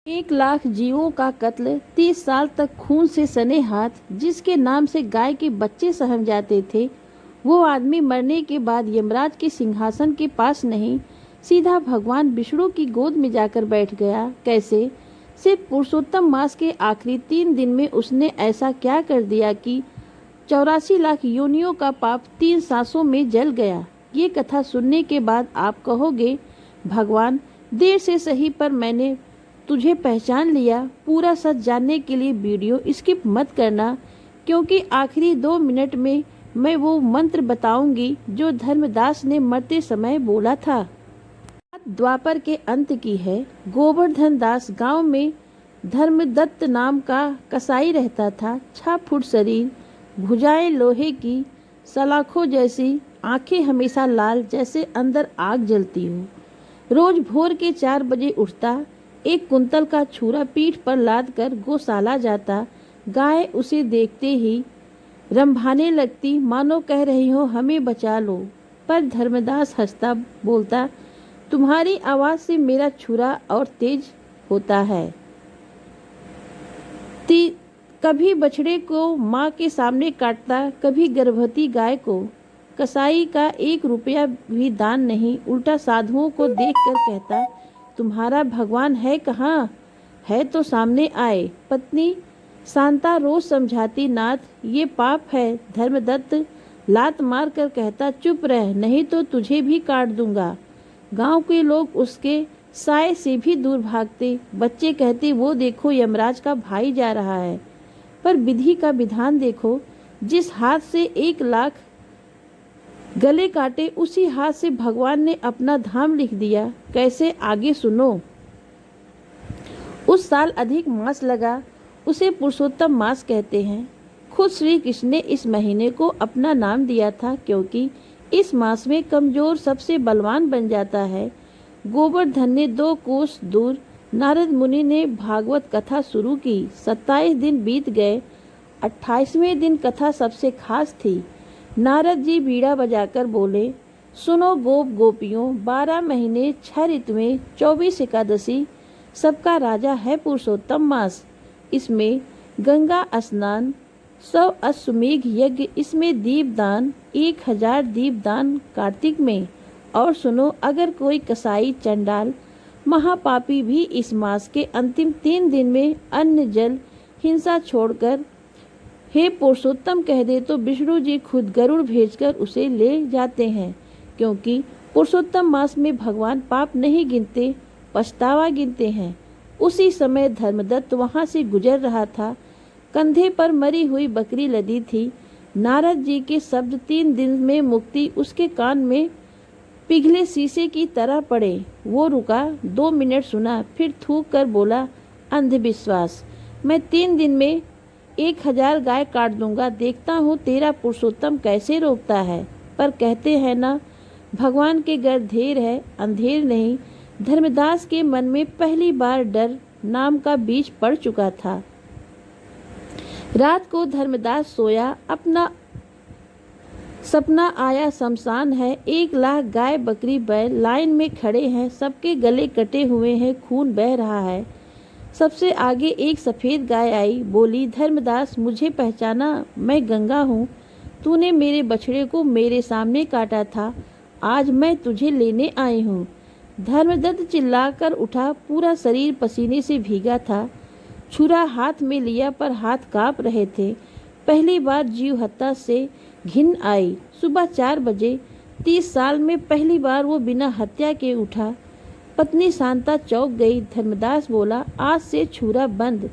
1 लाख जीवों का कत्ल, 30 साल तक खून से सने हाथ, जिसके नाम से गाय के बच्चे सहम जाते थे, वो आदमी मरने के बाद यमराज के सिंहासन के पास नहीं, सीधा भगवान विष्णु की गोद में जाकर बैठ गया। कैसे? सिर्फ पुरुषोत्तम मास के आखिरी 3 दिन में उसने ऐसा क्या कर दिया कि 84 लाख योनियों का पाप 3 सांसों में जल गया। ये कथा सुनने के बाद आप कहोगे, भगवान देर से सही पर मैंने तुझे पहचान लिया। पूरा सच जानने के लिए वीडियो स्किप मत करना, क्योंकि आखिरी 2 मिनट में मैं वो मंत्र बताऊंगी जो धर्मदास ने मरते समय बोला था। बात द्वापर के अंत की है। गोवर्धन दास गांव में धर्मदत्त नाम का कसाई रहता था। 6 फुट शरीर, भुजाएं लोहे की, सलाखों जैसी, आंखें हमेशा लाल जैसे अंदर आग जलती हो। रोज भोर के 4 बजे उठता, 1 कुंतल का छुरा पीठ पर लाद कर गौशाला जाता। गाय उसे देखते ही रंभाने लगती, मानो कह रही हो हमें बचा लो। पर धर्मदास हंसता, बोलता, तुम्हारी आवाज से मेरा छुरा और तेज होता है। कभी बछड़े को माँ के सामने काटता, कभी गर्भवती गाय को। कसाई का 1 रुपया भी दान नहीं, उल्टा साधुओं को देखकर कहता, तुम्हारा भगवान है कहाँ? है तो सामने आए। पत्नी शांता रोज समझाती, नाथ ये पाप है। धर्मदत्त लात मार कर कहता, चुप रह, नहीं तो तुझे भी काट दूंगा। गांव के लोग उसके साय से भी दूर भागते। बच्चे कहते, वो देखो यमराज का भाई जा रहा है। पर विधि का विधान देखो, जिस हाथ से 1 लाख गले काटे, उसी हाथ से भगवान ने अपना धाम लिख दिया। कैसे? आगे सुनो। उस साल अधिक मास लगा, उसे पुरुषोत्तम मास कहते हैं। खुद श्री कृष्ण ने इस महीने को अपना नाम दिया था, क्योंकि इस मास में कमजोर सबसे बलवान बन जाता है। गोवर्धन ने 2 कोस दूर नारद मुनि ने भागवत कथा शुरू की। 27 दिन बीत गए। 28वें दिन कथा सबसे खास थी। नारद जी बीड़ा बजाकर बोले, सुनो गोप गोपियों, 12 महीने 6 ऋतुएं, 24 एकादशी, सबका राजा है पुरुषोत्तम मास। इसमें गंगा स्नान, 100 अश्वमेघ यज्ञ, इसमें दीपदान, 1000 दीपदान कार्तिक में। और सुनो, अगर कोई कसाई, चंडाल, महापापी भी इस मास के अंतिम 3 दिन में अन्न जल हिंसा छोड़कर हे पुरुषोत्तम कह दे, तो विष्णु जी खुद गरुड़ भेजकर उसे ले जाते हैं। क्योंकि पुरुषोत्तम मास में भगवान पाप नहीं गिनते, पछतावा गिनते हैं। उसी समय धर्मदत्त वहां से गुजर रहा था। कंधे पर मरी हुई बकरी लदी थी। नारद जी के शब्द 3 दिन में मुक्ति उसके कान में पिघले शीशे की तरह पड़े। वो रुका, 2 मिनट सुना, फिर थूक कर बोला, अंधविश्वास। मैं 3 दिन में 1000 गाय काट दूंगा। देखता हूँ तेरा पुरुषोत्तम कैसे रोकता है। पर कहते हैं ना, भगवान के घर ढेर है, अंधेर नहीं। धर्मदास के मन में पहली बार डर नाम का बीज पड़ चुका था। रात को धर्मदास सोया, अपना सपना आया। शमशान है, 1 लाख गाय बकरी बैल लाइन में खड़े हैं, सबके गले कटे हुए हैं, खून बह रहा है। सबसे आगे एक सफ़ेद गाय आई, बोली, धर्मदास मुझे पहचाना? मैं गंगा हूँ। तूने मेरे बछड़े को मेरे सामने काटा था, आज मैं तुझे लेने आई हूँ। धर्मदत्त चिल्लाकर उठा, पूरा शरीर पसीने से भीगा था। छुरा हाथ में लिया, पर हाथ काँप रहे थे। पहली बार जीव हत्या से घिन आई। सुबह 4 बजे, 30 साल में पहली बार वो बिना हत्या के उठा। पत्नी शांता चौंक गई। धर्मदास बोला, आज से छुरा बंद।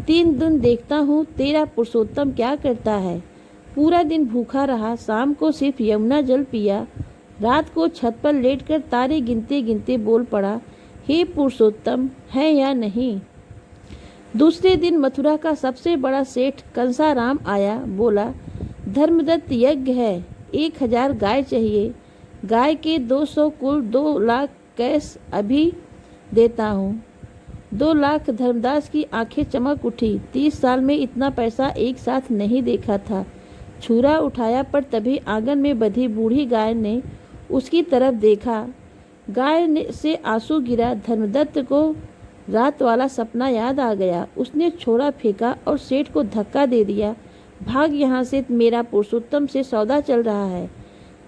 3 दिन देखता हूँ तेरा पुरुषोत्तम क्या करता है। पूरा दिन भूखा रहा, शाम को सिर्फ यमुना जल पिया। रात को छत पर लेटकर तारे गिनते गिनते बोल पड़ा, हे पुरुषोत्तम है या नहीं। दूसरे दिन मथुरा का सबसे बड़ा सेठ कंसाराम आया। बोला, धर्मदत्त यज्ञ है, 1000 गाय चाहिए। गाय के 200 कुल 2 लाख कैश अभी देता हूँ। 2 लाख। धर्मदास की आंखें चमक उठी। 30 साल में इतना पैसा एक साथ नहीं देखा था। छुरा उठाया, पर तभी आंगन में बंधी बूढ़ी गाय ने उसकी तरफ देखा। गाय से आंसू गिरा। धर्मदत्त को रात वाला सपना याद आ गया। उसने छोरा फेंका और सेठ को धक्का दे दिया। भाग यहाँ से, मेरा पुरुषोत्तम से सौदा चल रहा है।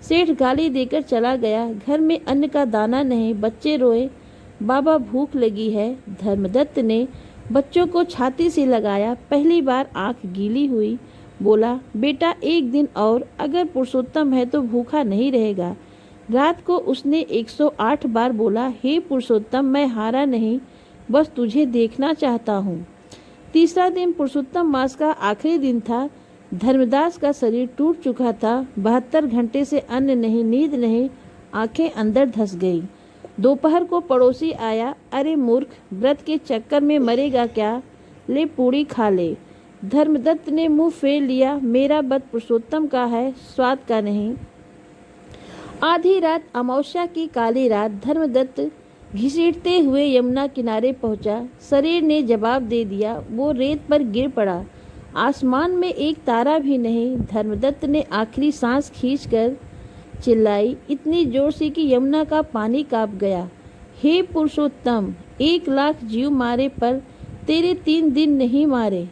सेठ गाली देकर चला गया। घर में अन्न का दाना नहीं, बच्चे रोए, बाबा भूख लगी है। धर्मदत्त ने बच्चों को छाती से लगाया। पहली बार आंख गीली हुई। बोला, बेटा एक दिन और, अगर पुरुषोत्तम है तो भूखा नहीं रहेगा। रात को उसने 108 बार बोला, हे पुरुषोत्तम, मैं हारा नहीं, बस तुझे देखना चाहता हूँ। तीसरा दिन पुरुषोत्तम मास का आखिरी दिन था। धर्मदास का शरीर टूट चुका था। 72 घंटे से अन्न नहीं, नींद नहीं, आंखें अंदर धंस गई। दोपहर को पड़ोसी आया। अरे मूर्ख, व्रत के चक्कर में मरेगा क्या, ले पूड़ी खा ले। धर्मदत्त ने मुंह फेर लिया, मेरा व्रत पुरुषोत्तम का है, स्वाद का नहीं। आधी रात, अमावस्या की काली रात, धर्मदत्त घसीटते हुए यमुना किनारे पहुंचा। शरीर ने जवाब दे दिया। वो रेत पर गिर पड़ा। आसमान में एक तारा भी नहीं। धर्मदत्त ने आखिरी सांस खींचकर चिल्लाई, इतनी जोर से कि यमुना का पानी कांप गया, हे पुरुषोत्तम, 1 लाख जीव मारे पर तेरे 3 दिन नहीं मारे।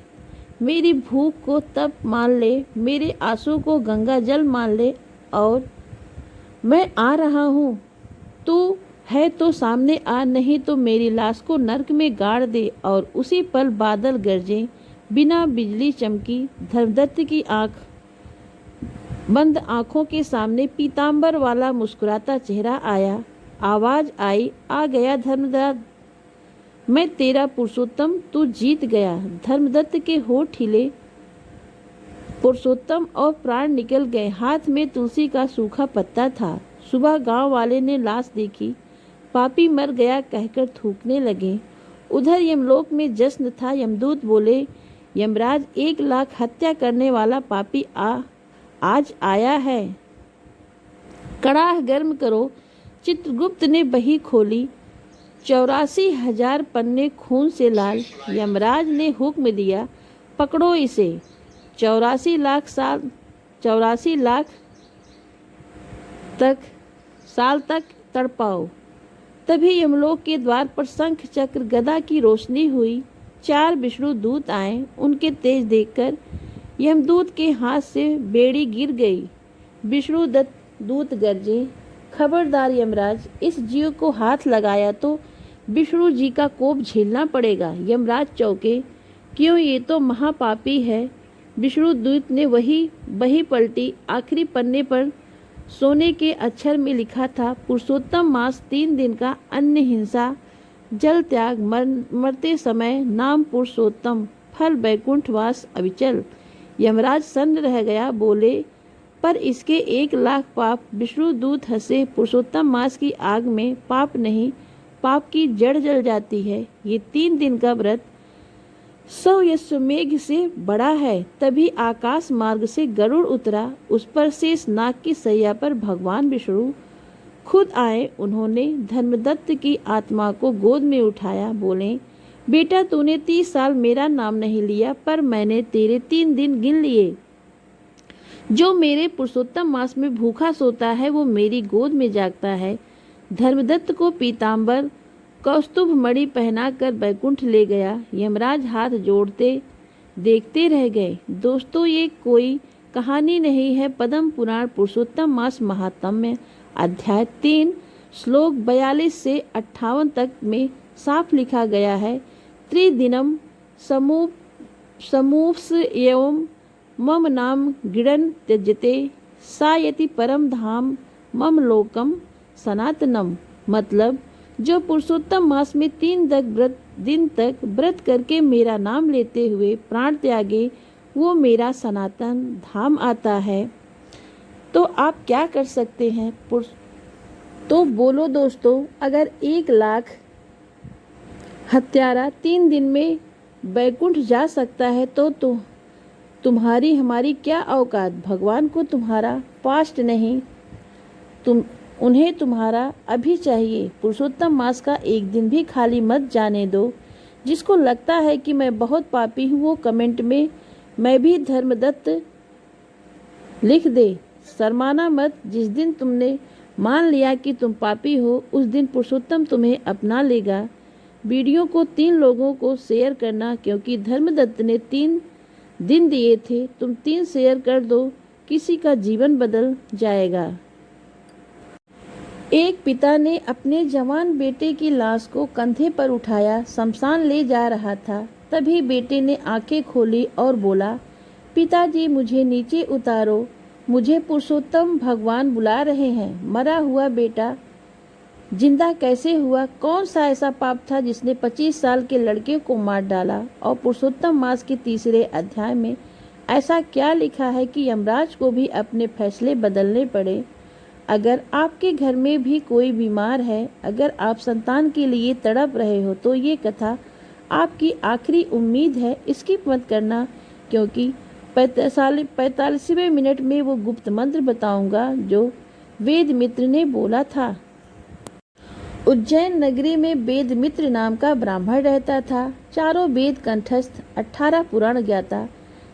मेरी भूख को तप मान ले, मेरे आंसू को गंगा जल मान ले, और मैं आ रहा हूँ। तू है तो सामने आ, नहीं तो मेरी लाश को नरक में गाड़ दे। और उसी पल बादल गरजे, बिना बिजली चमकी। धर्मदत्त की बंद आंखों के सामने पीतांबर वाला मुस्कुराता चेहरा आया। आवाज आई, आ गया धर्मदत्त, मैं तेरा पुरुषोत्तम, तू जीत गया। धर्मदत्त के होठ हिले। पुरुषोत्तम और प्राण निकल गए। हाथ में तुलसी का सूखा पत्ता था। सुबह गांव वाले ने लाश देखी। पापी मर गया कहकर थूकने लगे। उधर यमलोक में जश्न था। यमदूत बोले, यमराज, 1 लाख हत्या करने वाला पापी आज आया है, कड़ाह गर्म करो। चित्रगुप्त ने बही खोली। 84,000 पन्ने खून से लाल। यमराज ने हुक्म दिया, पकड़ो इसे, 84 लाख साल तक तड़पाओ। तभी यमलोक के द्वार पर शंख चक्र गदा की रोशनी हुई। 4 विष्णु दूत आए। उनके तेज देखकर यमदूत के हाथ से बेड़ी गिर गई। विष्णु दूत गरजे, खबरदार यमराज, इस जीव को हाथ लगाया तो विष्णु जी का कोप झेलना पड़ेगा। यमराज चौंके, क्यों, ये तो महापापी है। विष्णु दूत ने वही पलटी। आखिरी पन्ने पर सोने के अक्षर में लिखा था, पुरुषोत्तम मास 3 दिन का, अन्न हिंसा, जल त्याग, मरते समय नाम पुरुषोत्तम, फल बैकुंठवास अविचल। यमराज सन्न रह गया। बोले, पर इसके 1 लाख पाप। विष्णु दूत हंसे। पुरुषोत्तम मास की आग में पाप नहीं, पाप की जड़ जल जाती है। ये 3 दिन का व्रत 100 यश्वमेघ से बड़ा है। तभी आकाश मार्ग से गरुड़ उतरा। उस पर शेष नाग की सैया पर भगवान विष्णु खुद आए। उन्होंने धर्मदत्त की आत्मा को गोद में उठाया। बोले, बेटा, तूने 30 साल मेरा नाम नहीं लिया, पर मैंने तेरे 3 दिन गिन लिए। जो मेरे पुरुषोत्तम मास में भूखा सोता है, वो मेरी गोद में जागता है। धर्मदत्त को पीतांबर कौस्तुभ मणि पहनाकर बैकुंठ ले गया। यमराज हाथ जोड़ते देखते रह गए। दोस्तों, ये कोई कहानी नहीं है। पद्म पुराण पुरुषोत्तम मास महात्म्य अध्याय 3 श्लोक 42 से 58 तक में साफ लिखा गया है, त्रिदिनम समूप्स एवं मम नाम गिड़न त्यजते सायति परम धाम मम लोकम सनातनम। मतलब, जो पुरुषोत्तम मास में 3 दिन तक व्रत करके मेरा नाम लेते हुए प्राण त्यागे, वो मेरा सनातन धाम आता है। तो आप क्या कर सकते हैं? तो बोलो दोस्तों, अगर 1 लाख हत्यारा 3 दिन में बैकुंठ जा सकता है तो तुम्हारी हमारी क्या औकात? भगवान को तुम्हारा पास्ट नहीं, उन्हें तुम्हारा अभी चाहिए। पुरुषोत्तम मास का 1 दिन भी खाली मत जाने दो। जिसको लगता है कि मैं बहुत पापी हूँ, वो कमेंट में मैं भी धर्मदत्त लिख दे। शर्माना मत। जिस दिन तुमने मान लिया कि तुम पापी हो, उस दिन पुरुषोत्तम तुम्हें अपना लेगा। वीडियो को 3 लोगों को शेयर करना, क्योंकि धर्मदत्त ने 3 दिन दिए थे। तुम 3 शेयर कर दो, किसी का जीवन बदल जाएगा। एक पिता ने अपने जवान बेटे की लाश को कंधे पर उठाया, शमशान ले जा रहा था। तभी बेटे ने आंखें खोली और बोला, पिताजी मुझे नीचे उतारो, मुझे पुरुषोत्तम भगवान बुला रहे हैं। मरा हुआ बेटा जिंदा कैसे हुआ? कौन सा ऐसा पाप था जिसने 25 साल के लड़के को मार डाला? और पुरुषोत्तम मास के 3रे अध्याय में ऐसा क्या लिखा है कि यमराज को भी अपने फैसले बदलने पड़े? अगर आपके घर में भी कोई बीमार है, अगर आप संतान के लिए तड़प रहे हो, तो ये कथा आपकी आखिरी उम्मीद है। स्किप मत करना, क्योंकि 45वें मिनट में वो गुप्त मंत्र बताऊंगा जो वेद मित्र ने बोला था। उज्जैन नगरी में वेद मित्र नाम का ब्राह्मण रहता था। चारों वेद कंठस्थ, 18 पुराण ज्ञाता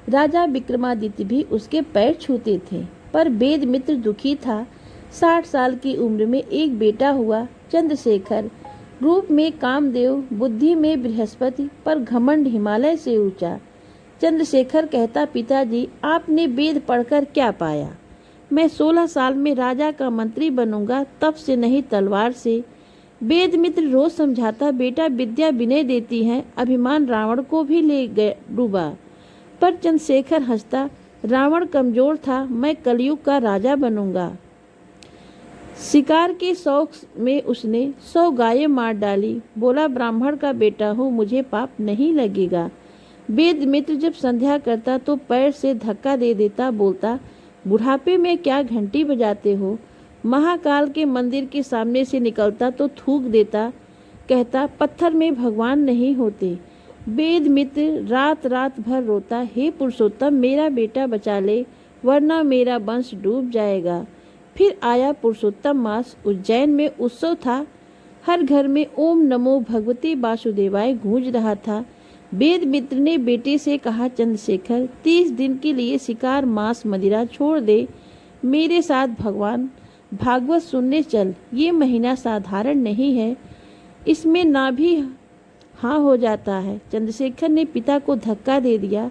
राजा विक्रमादित्य भी उसके पैर छूते थे। पर वेद मित्र दुखी था। 60 साल की उम्र में एक बेटा हुआ, चंद्रशेखर। रूप में कामदेव, बुद्धि में बृहस्पति, पर घमंड हिमालय से ऊंचा। चंद्रशेखर कहता, पिताजी आपने वेद पढ़कर क्या पाया? मैं 16 साल में राजा का मंत्री बनूंगा, तप से नहीं तलवार से। वेद मित्र रोज समझाता, बेटा विद्या विनय देती है। अभिमान रावण को भी ले डूबा। पर चंद्रशेखर हंसता, रावण कमजोर था, मैं कलयुग का राजा बनूंगा। शिकार के शौक में उसने 100 गायें मार डाली। बोला, ब्राह्मण का बेटा हूँ, मुझे पाप नहीं लगेगा। वेद मित्र जब संध्या करता तो पैर से धक्का दे देता, बोलता, बुढ़ापे में क्या घंटी बजाते हो? महाकाल के मंदिर के सामने से निकलता तो थूक देता, कहता, पत्थर में भगवान नहीं होते। वेद मित्र रात रात भर रोता, हे पुरुषोत्तम मेरा बेटा बचा ले, वरना मेरा वंश डूब जाएगा। फिर आया पुरुषोत्तम मास। उज्जैन में उत्सव था। हर घर में ओम नमो भगवते वासुदेवाय गूंज रहा था। वेद मित्र ने बेटे से कहा, चंद्रशेखर 30 दिन के लिए शिकार, मांस, मदिरा छोड़ दे, मेरे साथ भगवान भागवत सुनने चल। ये महीना साधारण नहीं है, इसमें ना भी हाँ हो जाता है। चंद्रशेखर ने पिता को धक्का दे दिया,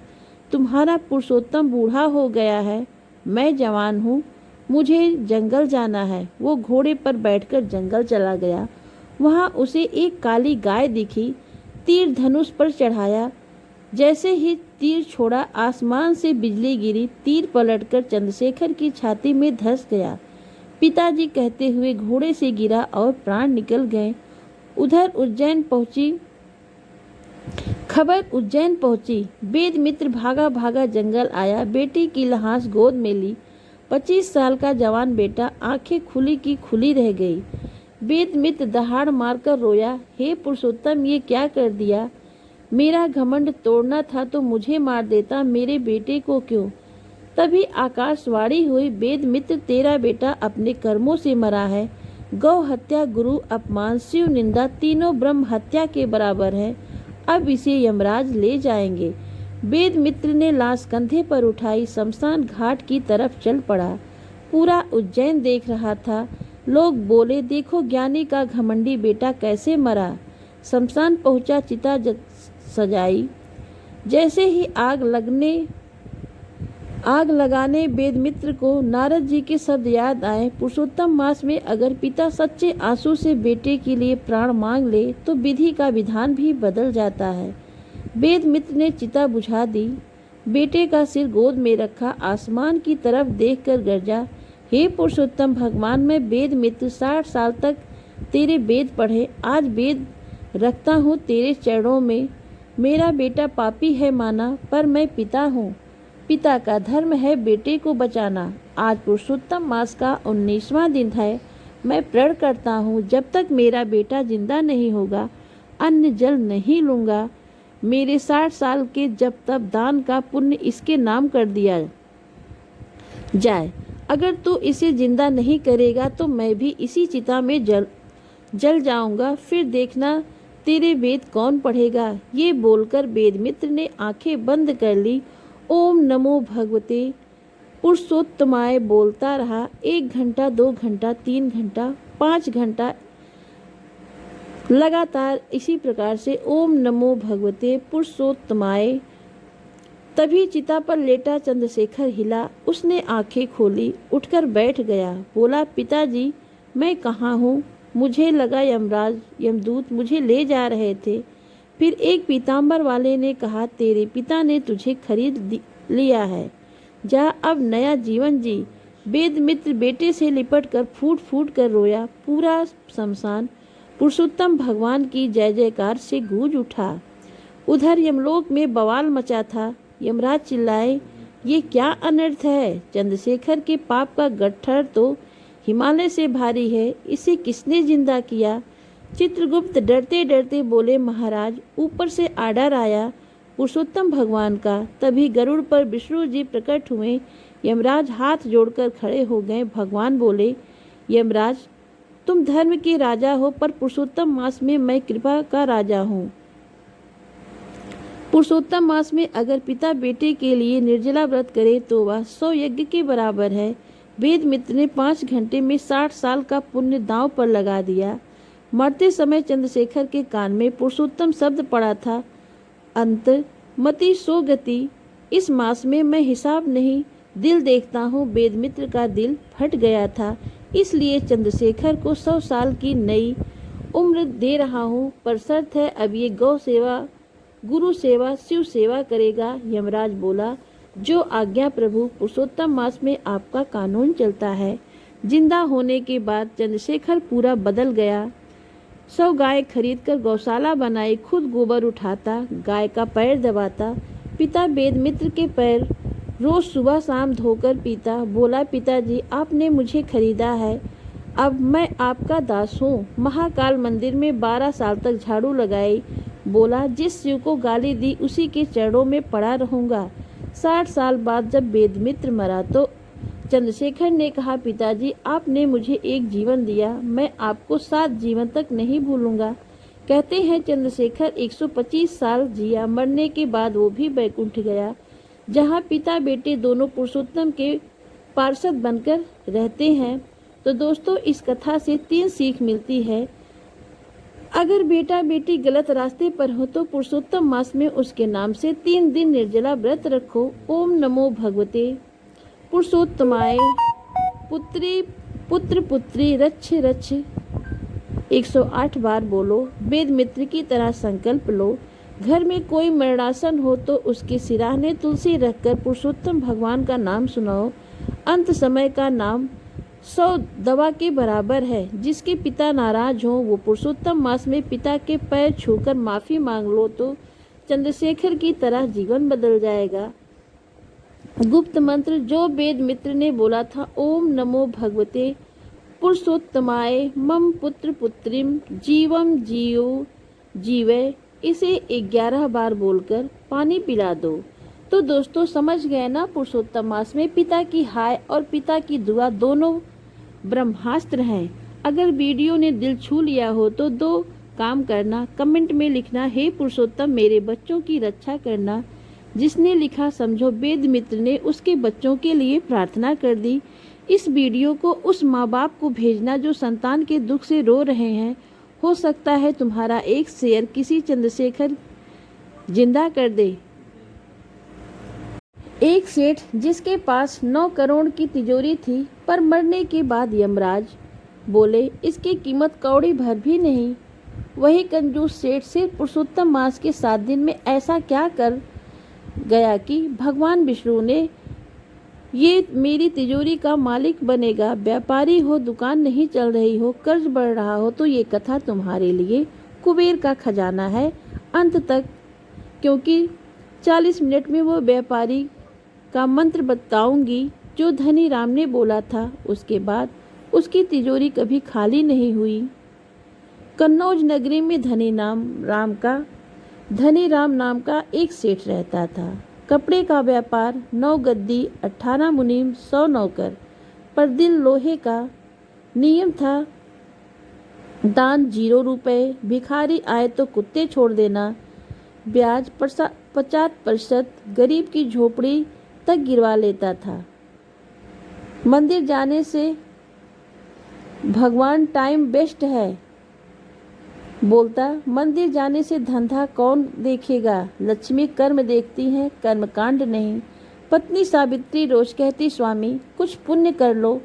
तुम्हारा पुरुषोत्तम बूढ़ा हो गया है, मैं जवान हूँ, मुझे जंगल जाना है। वो घोड़े पर बैठकर जंगल चला गया। वहाँ उसे एक काली गाय दिखी। तीर धनुष पर चढ़ाया। जैसे ही तीर छोड़ा, आसमान से बिजली गिरी। तीर पलटकर चंद्रशेखर की छाती में धंस गया। पिताजी कहते हुए घोड़े से गिरा और प्राण निकल गए। खबर उज्जैन पहुंची। वेद मित्र भागा भागा जंगल आया, बेटी की लाश गोद में ली। 25 साल का जवान बेटा आंखें खुली की खुली रह गई। वेद मित्र दहाड़ मारकर रोया, हे पुरुषोत्तम ये क्या कर दिया? मेरा घमंड तोड़ना था तो मुझे मार देता, मेरे बेटे को क्यों? तभी आकाशवाणी हुई, वेद मित्र तेरा बेटा अपने कर्मों से मरा है। गौ हत्या, गुरु अपमान, शिव निंदा तीनों ब्रह्म हत्या के बराबर है। अब इसे यमराज ले जाएंगे। वेद मित्र ने लाश कंधे पर उठाई, शमशान घाट की तरफ चल पड़ा। पूरा उज्जैन देख रहा था। लोग बोले, देखो ज्ञानी का घमंडी बेटा कैसे मरा। शमशान पहुंचा, चिता सजाई। जैसे ही आग लगाने वेद मित्र को नारद जी के शब्द याद आए, पुरुषोत्तम मास में अगर पिता सच्चे आंसू से बेटे के लिए प्राण मांग ले तो विधि का विधान भी बदल जाता है। वेद मित्र ने चिता बुझा दी, बेटे का सिर गोद में रखा, आसमान की तरफ देखकर गरजा, हे पुरुषोत्तम भगवान, मैं वेद मित्र 60 साल तक तेरे वेद पढ़े, आज वेद रखता हूँ तेरे चरणों में। मेरा बेटा पापी है माना, पर मैं पिता हूँ, पिता का धर्म है बेटे को बचाना। आज पुरुषोत्तम मास का 19वां दिन है। मैं प्रण करता हूँ जब तक मेरा बेटा जिंदा नहीं होगा, अन्न जल नहीं लूँगा। मेरे 60 साल के जब तब दान का पुण्य इसके नाम कर दिया जाए। अगर तू इसे जिंदा नहीं करेगा तो मैं भी इसी चिता में जल जाऊंगा, फिर देखना तेरे वेद कौन पढ़ेगा। ये बोलकर वेद मित्र ने आंखें बंद कर ली। ओम नमो भगवते पुरुषोत्तमाय बोलता रहा। 1 घंटा, 2 घंटा, 3 घंटा, 5 घंटा लगातार इसी प्रकार से ओम नमो भगवते पुरुषोत्तमाय। तभी चिता पर लेटा चंद्रशेखर हिला। उसने आंखें खोली, उठकर बैठ गया। बोला, पिताजी मैं कहाँ हूँ? मुझे लगा यमराज यमदूत मुझे ले जा रहे थे। फिर एक पीताम्बर वाले ने कहा, तेरे पिता ने तुझे खरीद लिया है, जा अब नया जीवन जी। वेद मित्र बेटे से लिपट कर फूट फूट कर रोया। पूरा शमशान पुरुषोत्तम भगवान की जय जयकार से गूंज उठा। उधर यमलोक में बवाल मचा था। यमराज चिल्लाए, ये क्या अनर्थ है? चंद्रशेखर के पाप का गट्ठर तो हिमालय से भारी है, इसे किसने जिंदा किया? चित्रगुप्त डरते डरते बोले, महाराज ऊपर से आर्डर आया पुरुषोत्तम भगवान का। तभी गरुड़ पर विष्णु जी प्रकट हुए। यमराज हाथ जोड़कर खड़े हो गए। भगवान बोले, यमराज तुम धर्म के राजा हो, पर पुरुषोत्तम मास में मैं कृपा का राजा हूँ। पुरुषोत्तम मास में अगर पिता बेटे के लिए निर्जला व्रत करे तो वह 100 यज्ञ के बराबर है। वेद मित्र ने 5 घंटे में 60 साल का पुण्य दांव पर लगा दिया। मरते समय चंद्रशेखर के कान में पुरुषोत्तम शब्द पड़ा था, अंत मति सो गति। इस मास में मैं हिसाब नहीं दिल देखता हूँ। वेद मित्र का दिल फट गया था, इसलिए चंद्रशेखर को 100 साल की नई उम्र दे रहा हूँ, पर शर्त है अब ये गौ सेवा, गुरु सेवा, शिव सेवा करेगा। यमराज बोला, जो आज्ञा प्रभु। पुरुषोत्तम मास में आपका कानून चलता है। जिंदा होने के बाद चंद्रशेखर पूरा बदल गया। 100 गाय खरीदकर गौशाला बनाई, खुद गोबर उठाता, गाय का पैर दबाता। पिता वेद मित्र के पैर रोज सुबह शाम धोकर पीता। बोला, पिताजी आपने मुझे खरीदा है, अब मैं आपका दास हूँ। महाकाल मंदिर में 12 साल तक झाड़ू लगाई। बोला, जिस शिव को गाली दी उसी के चरणों में पड़ा रहूंगा। 60 साल बाद जब वेद मित्र मरा तो चंद्रशेखर ने कहा, पिताजी आपने मुझे एक जीवन दिया, मैं आपको 7 जीवन तक नहीं भूलूंगा। कहते हैं चंद्रशेखर 125 साल जिया। मरने के बाद वो भी बैकुंठ गया, जहाँ पिता बेटे दोनों पुरुषोत्तम के पार्षद बनकर रहते हैं। तो दोस्तों, इस कथा से 3 सीख मिलती है। अगर बेटा बेटी गलत रास्ते पर हो तो पुरुषोत्तम मास में उसके नाम से 3 दिन निर्जला व्रत रखो। ओम नमो भगवते पुरुषोत्तमाय। पुत्री पुत्र पुत्री रक्ष रक्ष 108 बार बोलो। वेद मित्र की तरह संकल्प लो। घर में कोई मरणासन हो तो उसके सिराहने तुलसी रखकर पुरुषोत्तम भगवान का नाम सुनाओ। अंत समय का नाम 100 दवा के बराबर है। जिसके पिता नाराज हो वो पुरुषोत्तम मास में पिता के पैर छूकर माफी मांग लो तो चंद्रशेखर की तरह जीवन बदल जाएगा। गुप्त मंत्र जो वेद मित्र ने बोला था, ओम नमो भगवते पुरुषोत्तमाय मम पुत्र पुत्रीम जीवम जियो जीवे, इसे 11 बार बोलकर पानी पिला दो। तो दोस्तों समझ गए ना, पुरुषोत्तम मास में पिता की हाय और पिता की दुआ दोनों ब्रह्मास्त्र हैं। अगर वीडियो ने दिल छू लिया हो तो 2 काम करना, कमेंट में लिखना, हे पुरुषोत्तम मेरे बच्चों की रक्षा करना। जिसने लिखा समझो वेद मित्र ने उसके बच्चों के लिए प्रार्थना कर दी। इस वीडियो को उस माँ बाप को भेजना जो संतान के दुख से रो रहे हैं। हो सकता है तुम्हारा एक शेयर किसी चंद्रशेखर जिंदा कर दे। एक सेठ जिसके पास 9 करोड़ की तिजोरी थी, पर मरने के बाद यमराज बोले इसकी कीमत कौड़ी भर भी नहीं। वही कंजूस सेठ सिर्फ पुरुषोत्तम मास के 7 दिन में ऐसा क्या कर गया कि भगवान विष्णु ने ये मेरी तिजोरी का मालिक बनेगा। व्यापारी हो, दुकान नहीं चल रही हो, कर्ज बढ़ रहा हो, तो ये कथा तुम्हारे लिए कुबेर का खजाना है अंत तक, क्योंकि 40 मिनट में वो व्यापारी का मंत्र बताऊंगी जो धनी राम ने बोला था। उसके बाद उसकी तिजोरी कभी खाली नहीं हुई। कन्नौज नगरी में धनी राम नाम का एक सेठ रहता था। कपड़े का व्यापार, 9 गद्दी, 18 मुनीम, 100 नौकर, पर दिन लोहे का। नियम था दान 0 रुपए, भिखारी आए तो कुत्ते छोड़ देना, ब्याज 50% गरीब की झोपड़ी तक गिरवा लेता था। मंदिर जाने से भगवान टाइम बेस्ट है, बोलता, मंदिर जाने से धंधा कौन देखेगा, लक्ष्मी कर्म देखती है, कर्मकांड नहीं। पत्नी सावित्री रोज कहती, स्वामी कुछ पुण्य कर लो,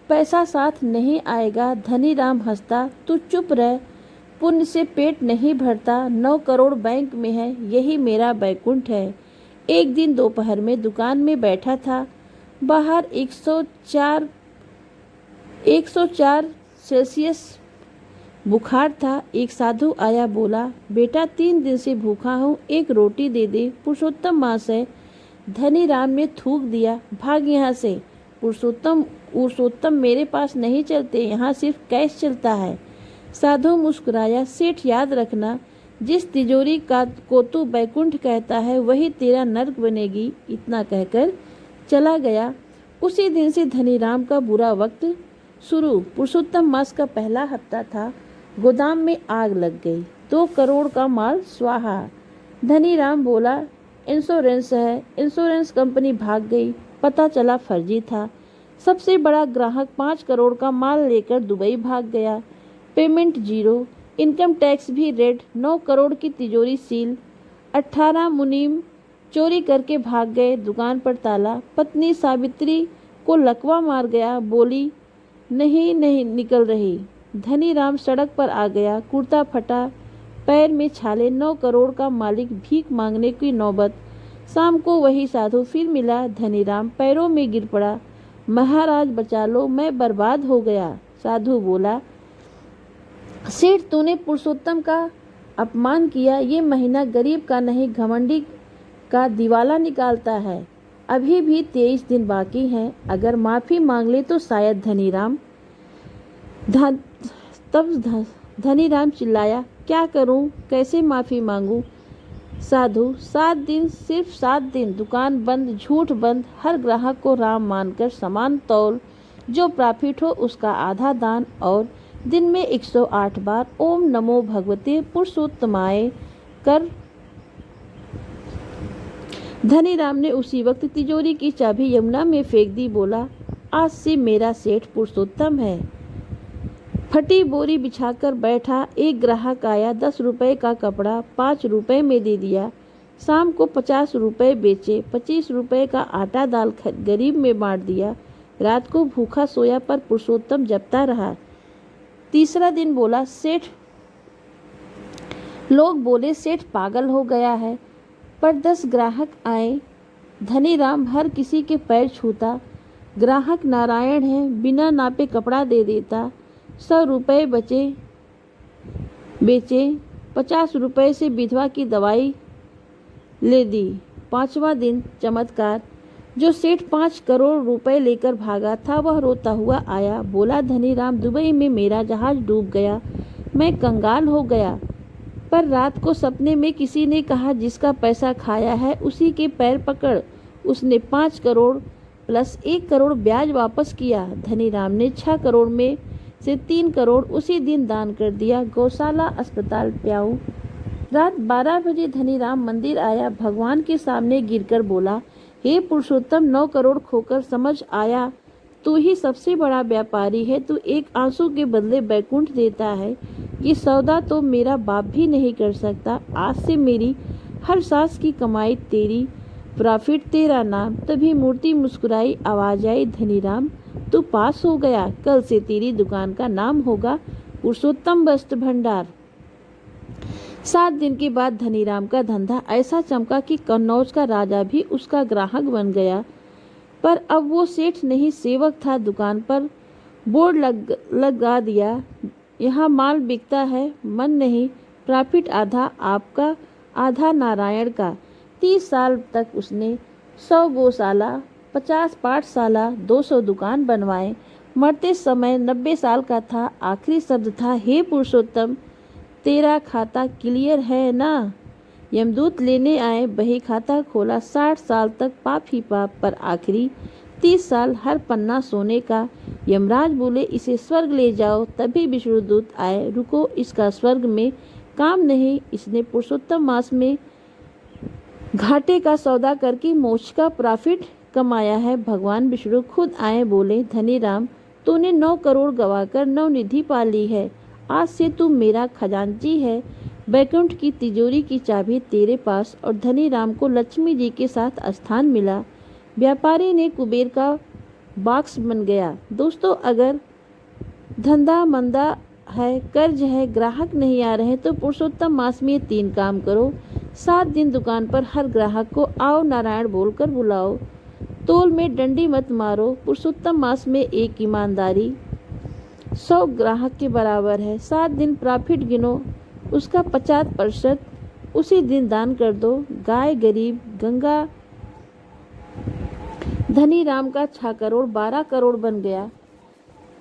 पैसा साथ नहीं आएगा। धनी राम हंसता, तू चुप रह, पुण्य से पेट नहीं भरता, 9 करोड़ बैंक में है, यही मेरा बैकुंठ है। एक दिन दोपहर में दुकान में बैठा था, बाहर 104 सेल्सियस बुखार था। एक साधु आया, बोला, बेटा 3 दिन से भूखा हूँ, एक रोटी दे दे। पुरुषोत्तम मास है। धनी राम ने थूक दिया, भाग यहाँ से। पुरुषोत्तम मेरे पास नहीं चलते, यहाँ सिर्फ कैश चलता है। साधु मुस्कुराया, सेठ याद रखना, जिस तिजोरी का को तू बैकुंठ कहता है वही तेरा नर्क बनेगी। इतना कहकर चला गया। उसी दिन से धनी राम का बुरा वक्त शुरू। पुरुषोत्तम मास का पहला हफ्ता था। गोदाम में आग लग गई, 2 करोड़ का माल स्वाहा। धनी राम बोला, इंश्योरेंस है। इंश्योरेंस कंपनी भाग गई, पता चला फर्जी था। सबसे बड़ा ग्राहक 5 करोड़ का माल लेकर दुबई भाग गया, पेमेंट 0। इनकम टैक्स भी रेड, 9 करोड़ की तिजोरी सील। 18 मुनीम चोरी करके भाग गए, दुकान पर ताला। पत्नी सावित्री को लकवा मार गया, बोली नहीं निकल रही। धनी राम सड़क पर आ गया, कुर्ता फटा, पैर में छाले। 9 करोड़ का मालिक, भीख मांगने की नौबत। शाम को वही साधु फिर मिला। धनी राम पैरों में गिर पड़ा, महाराज बचा लो, मैं बर्बाद हो गया। साधु बोला, सेठ तूने पुरुषोत्तम का अपमान किया, ये महीना गरीब का नहीं घमंडी का दिवाला निकालता है। अभी भी 23 दिन बाकी हैं, अगर माफी मांग ले तो शायद। धनी राम चिल्लाया, क्या करूं, कैसे माफी मांगूं? साधु, 7 दिन, सिर्फ 7 दिन, दुकान बंद, झूठ बंद, हर ग्राहक को राम मानकर सामान तौल, जो प्रॉफिट हो उसका आधा दान, और दिन में 108 बार ओम नमो भगवते पुरुषोत्तमाय कर। धनी राम ने उसी वक्त तिजोरी की चाबी यमुना में फेंक दी, बोला, आज से मेरा सेठ पुरुषोत्तम है। फटी बोरी बिछाकर बैठा। एक ग्राहक आया, 10 रुपए का कपड़ा 5 रुपए में दे दिया। शाम को 50 रुपए बेचे, 25 रुपए का आटा दाल गरीब में बांट दिया। रात को भूखा सोया पर पुरुषोत्तम जपता रहा। तीसरा दिन बोला, सेठ, लोग बोले सेठ पागल हो गया है, पर 10 ग्राहक आए। धनी राम हर किसी के पैर छूता। ग्राहक नारायण है, बिना नापे कपड़ा दे देता। 100 रुपए बेचे, 50 रुपए से विधवा की दवाई ले दी। 5वां दिन चमत्कार। जो सेठ 5 करोड़ रुपए लेकर भागा था वह रोता हुआ आया, बोला, धनी राम, दुबई में मेरा जहाज डूब गया, मैं कंगाल हो गया। पर रात को सपने में किसी ने कहा, जिसका पैसा खाया है उसी के पैर पकड़। उसने 5 करोड़ प्लस 1 करोड़ ब्याज वापस किया। धनी राम ने 6 करोड़ में से 3 करोड़ उसी दिन दान कर दिया। गौशाला, अस्पताल, प्याऊ। रात 12 बजे धनी राम मंदिर आया, भगवान के सामने गिरकर बोला, हे पुरुषोत्तम, 9 करोड़ खोकर समझ आया, तू ही सबसे बड़ा व्यापारी है। तू एक आंसू के बदले बैकुंठ देता है। ये सौदा तो मेरा बाप भी नहीं कर सकता। आज से मेरी हर सांस की कमाई तेरी, प्रॉफिट तेरा नाम। तभी मूर्ति मुस्कुराई, आवाज आई, धनी राम, तू पास हो गया। कल से तेरी दुकान का नाम होगा पुरुषोत्तम वस्त्र भंडार। 7 दिन के बाद धनी राम का धंधा ऐसा चमका कि कन्नौज का राजा भी उसका ग्राहक बन गया। पर अब वो सेठ नहीं, सेवक था। दुकान पर बोर्ड लगा दिया, यहाँ माल बिकता है, मन नहीं, प्रॉफिट आधा आपका, आधा नारायण का। 30 साल तक उसने 100 गौशाला, 50 पाठशाला, 200 दुकान बनवाए। मरते समय 90 साल का था। आखिरी शब्द था, हे पुरुषोत्तम, तेरा खाता क्लियर है ना? यमदूत लेने आए, बही खाता खोला। 60 साल तक पाप ही पाप, पर आखिरी 30 साल हर पन्ना सोने का। यमराज बोले, इसे स्वर्ग ले जाओ। तभी विष्णुदूत आए, रुको, इसका स्वर्ग में काम नहीं, इसने पुरुषोत्तम मास में घाटे का सौदा करके मोक्ष का प्रॉफिट कमाया है। भगवान विष्णु खुद आए, बोले, धनी राम, तूने 9 करोड़ गवाकर 9 निधि पा ली है। आज से तू मेरा खजांची है। बैकुंठ की तिजोरी की चाबी तेरे पास। और धनी राम को लक्ष्मी जी के साथ स्थान मिला। व्यापारी ने कुबेर का बॉक्स बन गया। दोस्तों, अगर धंधा मंदा है, कर्ज है, ग्राहक नहीं आ रहे तो पुरुषोत्तम मास में 3 काम करो। 7 दिन दुकान पर हर ग्राहक को आओ नारायण बोलकर बुलाओ। तोल में डंडी मत मारो। पुरुषोत्तम मास में 1 ईमानदारी 100 ग्राहक के बराबर है। 7 दिन प्रॉफिट गिनो, उसका 50% उसी दिन दान कर दो। गाय गरीब, गंगा। धनी राम का 6 करोड़ 12 करोड़ बन गया।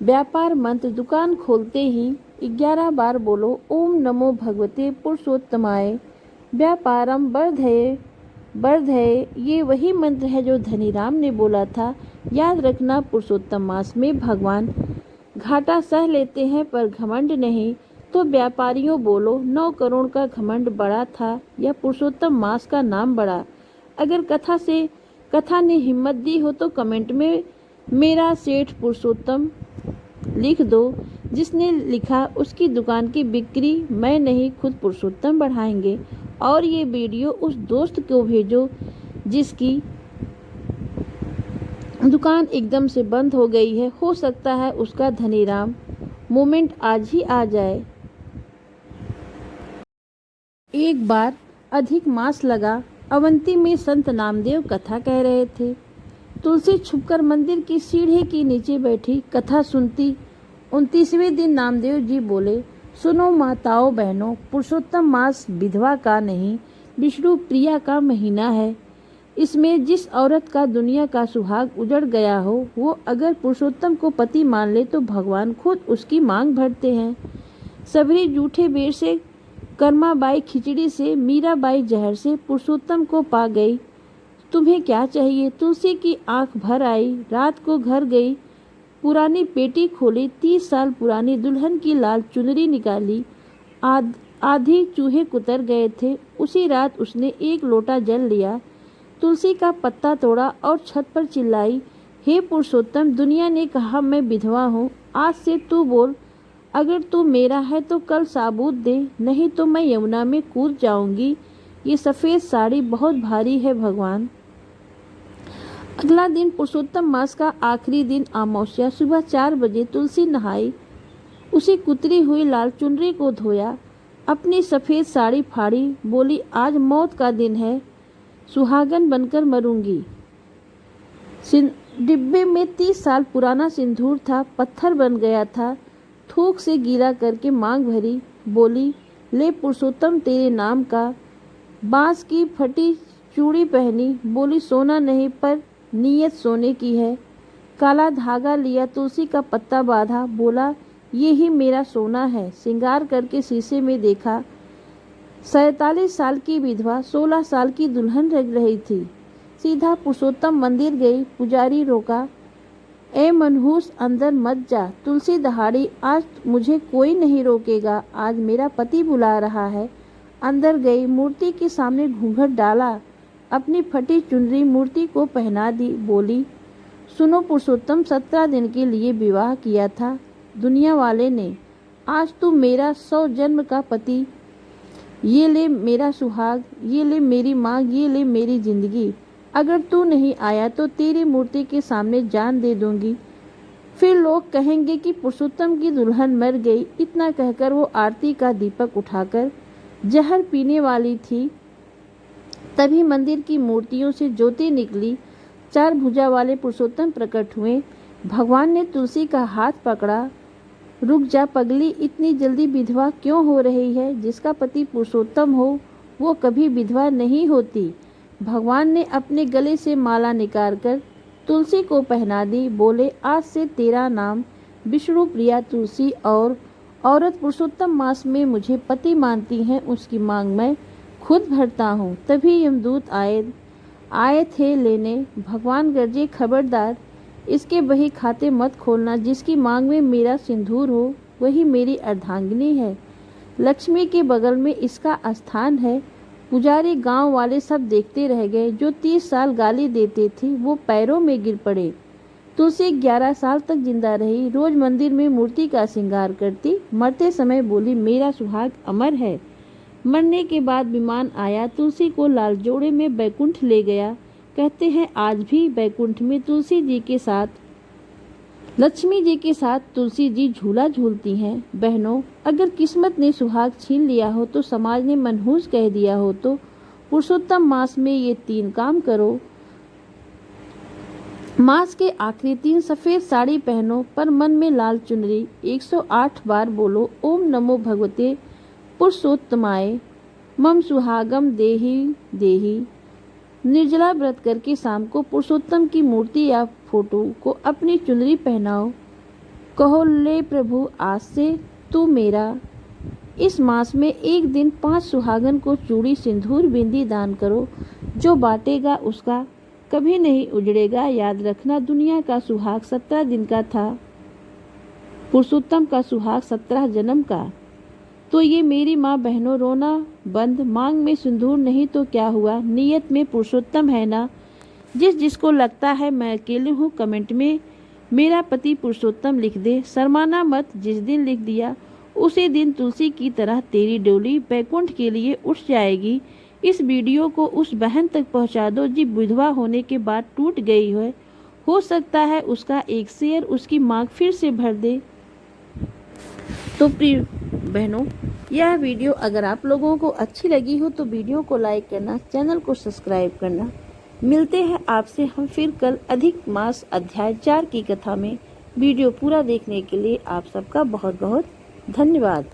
व्यापार मंत्र। दुकान खोलते ही 11 बार बोलो ओम नमो भगवते पुरुषोत्तमाय व्यापारम वर्धये वर्धये। ये वही मंत्र है जो धनी राम ने बोला था। याद रखना, पुरुषोत्तम मास में भगवान घाटा सह लेते हैं पर घमंड नहीं। तो व्यापारियों बोलो, 9 करोड़ का घमंड बड़ा था या पुरुषोत्तम मास का नाम बड़ा? अगर कथा ने हिम्मत दी हो तो कमेंट में मेरा सेठ पुरुषोत्तम लिख दो। जिसने लिखा उसकी दुकान की बिक्री मैं नहीं खुद पुरुषोत्तम बढ़ाएंगे। और ये वीडियो उस दोस्त को भेजो जिसकी दुकान एकदम से बंद हो गई है। हो सकता है उसका धनीराम मोमेंट आज ही आ जाए। एक बार अधिक मास लगा। अवंती में संत नामदेव कथा कह रहे थे। तुलसी छुपकर मंदिर की सीढ़ी के नीचे बैठी कथा सुनती। 29वें दिन नामदेव जी बोले, सुनो माताओं बहनों, पुरुषोत्तम मास विधवा का नहीं, विष्णु प्रिया का महीना है। इसमें जिस औरत का दुनिया का सुहाग उजड़ गया हो, वो अगर पुरुषोत्तम को पति मान ले तो भगवान खुद उसकी मांग भरते हैं। सबरी जूठे बेर से, कर्माबाई खिचड़ी से, मीराबाई जहर से पुरुषोत्तम को पा गई। तुम्हें क्या चाहिए? तुलसी की आंख भर आई। रात को घर गई, पुरानी पेटी खोली, 30 साल पुरानी दुल्हन की लाल चुनरी निकाली। आधी चूहे कुतर गए थे। उसी रात उसने 1 लोटा जल लिया, तुलसी का पत्ता तोड़ा और छत पर चिल्लाई, हे पुरुषोत्तम, दुनिया ने कहा मैं विधवा हूँ। आज से तू बोल, अगर तू मेरा है तो कल साबूत दे, नहीं तो मैं यमुना में कूद जाऊंगी। ये सफ़ेद साड़ी बहुत भारी है भगवान। अगला दिन पुरुषोत्तम मास का आखिरी दिन अमावस्या। सुबह 4 बजे तुलसी नहाई, उसी कुतरी हुई लाल चुनरी को धोया, अपनी सफ़ेद साड़ी फाड़ी, बोली आज मौत का दिन है, सुहागन बनकर मरूंगी। डिब्बे में 30 साल पुराना सिंदूर था, पत्थर बन गया था। थूक से गीला करके मांग भरी, बोली ले पुरुषोत्तम तेरे नाम का। बांस की फटी चूड़ी पहनी, बोली सोना नहीं पर नीयत सोने की है। काला धागा लिया, तुलसी का पत्ता बांधा, बोला ये ही मेरा सोना है। श्रृंगार करके शीशे में देखा, 47 साल की विधवा 16 साल की दुल्हन लग रही थी। सीधा पुरुषोत्तम मंदिर गई। पुजारी रोका, ए मनहूस अंदर मत जा। तुलसी दहाड़ी, आज मुझे कोई नहीं रोकेगा, आज मेरा पति बुला रहा है। अंदर गई, मूर्ति के सामने घूंघट डाला, अपनी फटी चुनरी मूर्ति को पहना दी, बोली सुनो पुरुषोत्तम, 17 दिन के लिए विवाह किया था दुनिया वाले ने। आज तू मेरा 100 जन्म का पति। ये ले मेरा सुहाग, ये ले मेरी मांग, ये ले मेरी जिंदगी। अगर तू नहीं आया तो तेरी मूर्ति के सामने जान दे दूंगी। फिर लोग कहेंगे कि पुरुषोत्तम की दुल्हन मर गई। इतना कहकर वो आरती का दीपक उठाकर जहर पीने वाली थी। तभी मंदिर की मूर्तियों से ज्योति निकली। 4 भुजा वाले पुरुषोत्तम प्रकट हुए। भगवान ने तुलसी का हाथ पकड़ा, रुक जा पगली, इतनी जल्दी विधवा क्यों हो रही है? जिसका पति पुरुषोत्तम हो वो कभी विधवा नहीं होती। भगवान ने अपने गले से माला निकालकर तुलसी को पहना दी, बोले आज से तेरा नाम विष्णु प्रिया तुलसी। और औरत पुरुषोत्तम मास में मुझे पति मानती हैं, उसकी मांग मैं खुद भरता हूँ। तभी यमदूत आए थे लेने। भगवान गरजे, खबरदार, इसके बही खाते मत खोलना। जिसकी मांग में मेरा सिंदूर हो वही मेरी अर्धांगिनी है। लक्ष्मी के बगल में इसका स्थान है। पुजारी गांव वाले सब देखते रह गए। जो 30 साल गाली देते थे वो पैरों में गिर पड़े। तुलसी 11 साल तक जिंदा रही। रोज मंदिर में मूर्ति का श्रृंगार करती। मरते समय बोली, मेरा सुहाग अमर है। मरने के बाद विमान आया, तुलसी को लाल जोड़े में बैकुंठ ले गया। कहते हैं आज भी बैकुंठ में तुलसी जी के साथ, लक्ष्मी जी के साथ तुलसी जी झूला झूलती हैं। बहनों, अगर किस्मत ने सुहाग छीन लिया हो तो, समाज ने मनहूस कह दिया हो तो पुरुषोत्तम मास में ये 3 काम करो। मास के आखिरी 3 सफेद साड़ी पहनो, पर मन में लाल चुनरी। 108 बार बोलो ओम नमो भगवते पुरुषोत्तमाय, मम सुहागम देहि देहि। निर्जला व्रत करके शाम को पुरुषोत्तम की मूर्ति या फोटो को अपनी चुनरी पहनाओ। कहो, ले प्रभु आज से तू मेरा। इस मास में एक दिन 5 सुहागन को चूड़ी सिंदूर बिंदी दान करो। जो बांटेगा उसका कभी नहीं उजड़ेगा। याद रखना, दुनिया का सुहाग 17 दिन का था, पुरुषोत्तम का सुहाग 17 जन्म का। तो ये मेरी माँ बहनों, रोना बंद। मांग में सिंदूर नहीं तो क्या हुआ, नियत में पुरुषोत्तम है ना। जिसको लगता है मैं अकेली हूँ, कमेंट में मेरा पति पुरुषोत्तम लिख दे। शर्माना मत, जिस दिन लिख दिया उसी दिन तुलसी की तरह तेरी डोली बैकुंठ के लिए उठ जाएगी। इस वीडियो को उस बहन तक पहुँचा दो जो विधवा होने के बाद टूट गई है। हो सकता है उसका एक शेयर उसकी मांग फिर से भर दे। तो प्रिय बहनों, यह वीडियो अगर आप लोगों को अच्छी लगी हो तो वीडियो को लाइक करना, चैनल को सब्सक्राइब करना। मिलते हैं आपसे हम फिर कल अधिक मास अध्याय 4 की कथा में। वीडियो पूरा देखने के लिए आप सबका बहुत बहुत धन्यवाद।